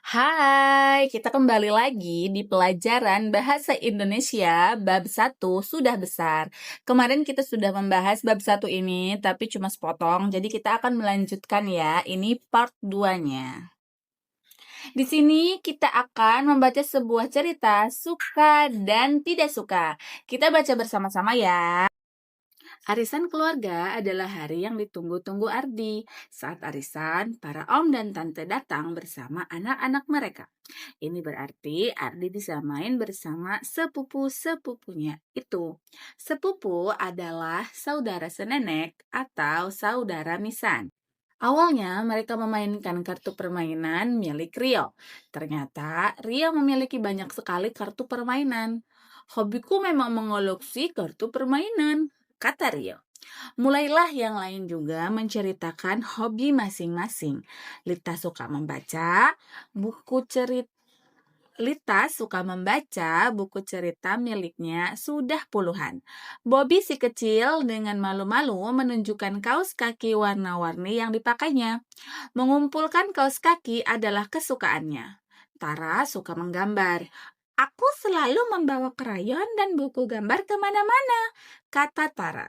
Hai, kita kembali lagi di pelajaran Bahasa Indonesia bab 1 sudah besar. Kemarin kita sudah membahas bab 1 ini, tapi cuma sepotong, jadi kita akan melanjutkan ya. Ini part 2-nya. Di sini kita akan membaca sebuah cerita suka dan tidak suka. Kita baca bersama-sama ya. Arisan keluarga adalah hari yang ditunggu-tunggu Ardi. Saat arisan, para om dan tante datang bersama anak-anak mereka. Ini berarti Ardi bisa main bersama sepupu-sepupunya itu. Sepupu adalah saudara senenek atau saudara misan. Awalnya mereka memainkan kartu permainan milik Rio. Ternyata Rio memiliki banyak sekali kartu permainan. Hobiku memang mengoleksi kartu permainan, kata Rio. Mulailah yang lain juga menceritakan hobi masing-masing. Lita suka membaca buku cerita. Lita suka membaca buku cerita miliknya sudah puluhan. Bobby si kecil dengan malu-malu menunjukkan kaos kaki warna-warni yang dipakainya. Mengumpulkan kaos kaki adalah kesukaannya. Tara suka menggambar. Aku selalu membawa krayon dan buku gambar kemana-mana, kata Tara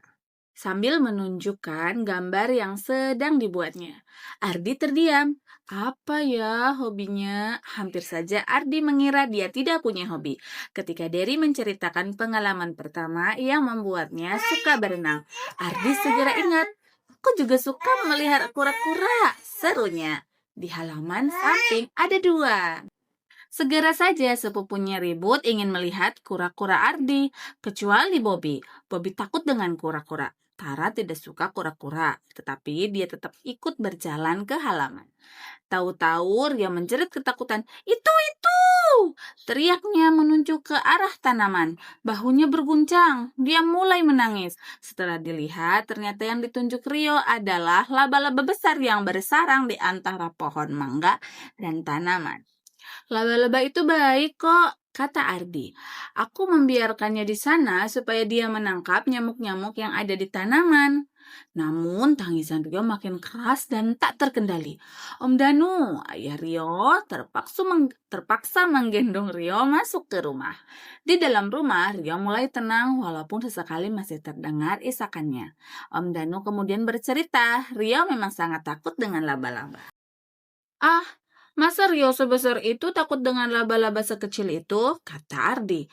sambil menunjukkan gambar yang sedang dibuatnya. Ardi terdiam. Apa ya hobinya? Hampir saja Ardi mengira dia tidak punya hobi. Ketika Derry menceritakan pengalaman pertama yang membuatnya suka berenang, Ardi segera ingat. Aku juga suka melihara kura-kura, serunya. Di halaman samping ada dua. Segera saja sepupunya ribut ingin melihat kura-kura Ardi, kecuali Bobby. Bobby takut dengan kura-kura. Tara tidak suka kura-kura, tetapi dia tetap ikut berjalan ke halaman. Tahu-tahu Ria menjerit ketakutan. Itu! Teriaknya menunjuk ke arah tanaman. Bahunya berguncang. Dia mulai menangis. Setelah dilihat, ternyata yang ditunjuk Rio adalah laba-laba besar yang bersarang di antara pohon mangga dan tanaman. Laba-laba itu baik kok, kata Ardi. Aku membiarkannya di sana supaya dia menangkap nyamuk-nyamuk yang ada di tanaman. Namun tangisan Rio makin keras dan tak terkendali. Om Danu, ayah Rio terpaksa menggendong Rio masuk ke rumah. Di dalam rumah, Rio mulai tenang walaupun sesekali masih terdengar isakannya. Om Danu kemudian bercerita, Rio memang sangat takut dengan laba-laba. Ah, masa Rio sebesar itu takut dengan laba-laba sekecil itu? Kata Ardi.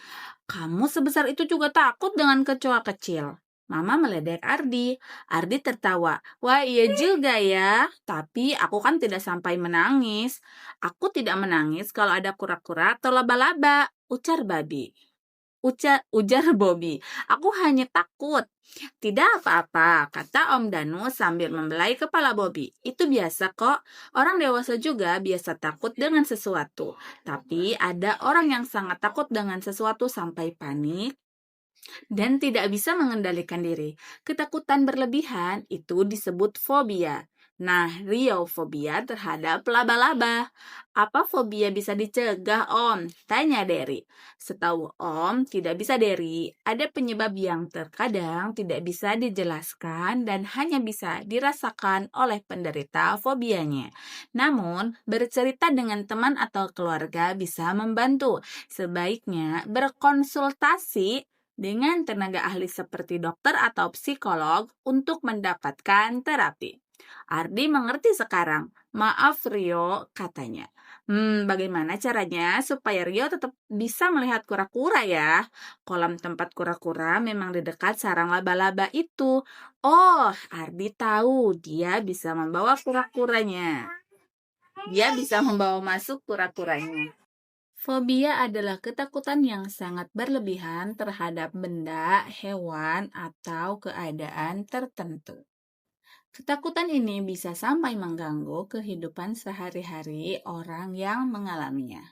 Kamu sebesar itu juga takut dengan kecoa kecil. Mama meledek Ardi. Ardi tertawa. Wah, iya juga ya. Tapi aku kan tidak sampai menangis. Aku tidak menangis kalau ada kura-kura atau laba-laba, ujar babi. Ujar Bobby. Aku hanya takut. Tidak apa-apa, kata Om Danu sambil membelai kepala Bobby. Itu biasa kok. Orang dewasa juga biasa takut dengan sesuatu. Tapi ada orang yang sangat takut dengan sesuatu sampai panik dan tidak bisa mengendalikan diri. Ketakutan berlebihan itu disebut fobia. Nah, Rio fobia terhadap laba-laba. Apa fobia bisa dicegah, Om? Tanya Derry. Setahu Om, tidak bisa Derry. Ada penyebab yang terkadang tidak bisa dijelaskan dan hanya bisa dirasakan oleh penderita fobianya. Namun, bercerita dengan teman atau keluarga bisa membantu. Sebaiknya berkonsultasi dengan tenaga ahli seperti dokter atau psikolog untuk mendapatkan terapi. Ardi mengerti sekarang. Maaf Rio, katanya. Bagaimana caranya supaya Rio tetap bisa melihat kura-kura ya? Kolam tempat kura-kura memang di dekat sarang laba-laba itu. Oh, Ardi tahu dia bisa membawa kura-kuranya. Dia bisa membawa masuk kura-kuranya. Fobia adalah ketakutan yang sangat berlebihan terhadap benda, hewan, atau keadaan tertentu. Ketakutan ini bisa sampai mengganggu kehidupan sehari-hari orang yang mengalaminya.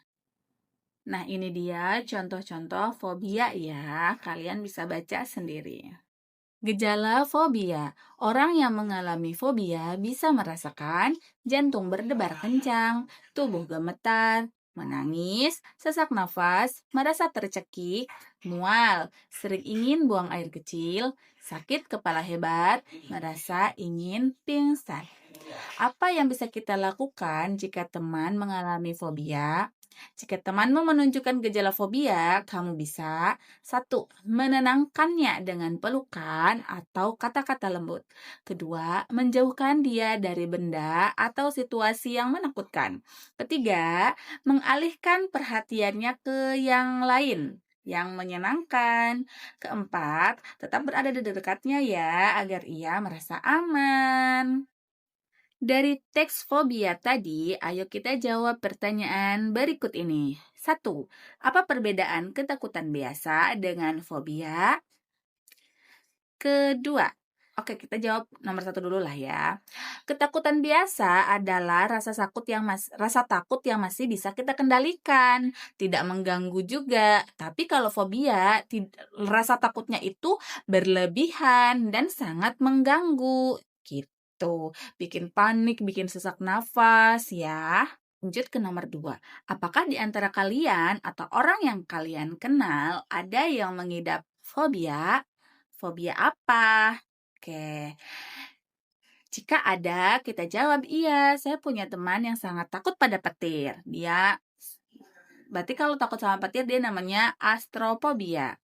Nah, ini dia contoh-contoh fobia ya. Kalian bisa baca sendiri. Gejala fobia. Orang yang mengalami fobia bisa merasakan jantung berdebar kencang, tubuh gemetar, menangis, sesak nafas, merasa tercekik, mual, sering ingin buang air kecil, sakit kepala hebat, merasa ingin pingsan. Apa yang bisa kita lakukan jika teman mengalami fobia? Jika temanmu menunjukkan gejala fobia, kamu bisa 1. Menenangkannya dengan pelukan atau kata-kata lembut. 2. Menjauhkan dia dari benda atau situasi yang menakutkan. 3. Mengalihkan perhatiannya ke yang lain yang menyenangkan. 4. Tetap berada di dekatnya ya agar ia merasa aman. Dari teks fobia tadi, ayo kita jawab pertanyaan berikut ini. 1. Apa perbedaan ketakutan biasa dengan fobia? Kedua, oke kita jawab nomor 1 dulu lah ya. Ketakutan biasa adalah rasa takut yang masih bisa kita kendalikan, tidak mengganggu juga. Tapi kalau fobia, rasa takutnya itu berlebihan dan sangat mengganggu. Gitu, bikin panik, bikin sesak nafas ya. Lanjut ke nomor 2. Apakah di antara kalian atau orang yang kalian kenal ada yang mengidap fobia? Fobia apa? Oke. Jika ada, kita jawab, iya, saya punya teman yang sangat takut pada petir. Berarti kalau takut sama petir, dia namanya astrofobia.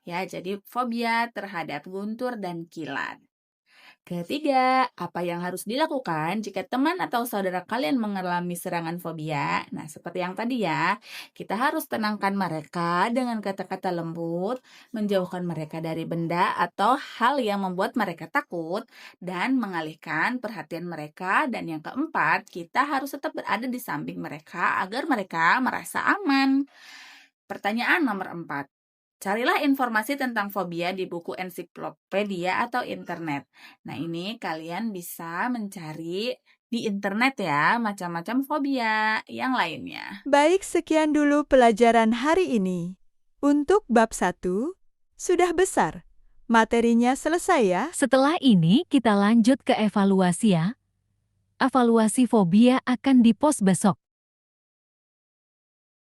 Ya, jadi fobia terhadap guntur dan kilat. Ketiga, apa yang harus dilakukan jika teman atau saudara kalian mengalami serangan fobia? Nah, seperti yang tadi ya, kita harus tenangkan mereka dengan kata-kata lembut, menjauhkan mereka dari benda atau hal yang membuat mereka takut, dan mengalihkan perhatian mereka. Dan yang keempat, kita harus tetap berada di samping mereka agar mereka merasa aman. Pertanyaan nomor 4. Carilah informasi tentang fobia di buku ensiklopedia atau internet. Nah, ini kalian bisa mencari di internet ya, macam-macam fobia yang lainnya. Baik, sekian dulu pelajaran hari ini. Untuk bab 1, sudah besar. Materinya selesai ya. Setelah ini kita lanjut ke evaluasi ya. Evaluasi fobia akan dipost besok.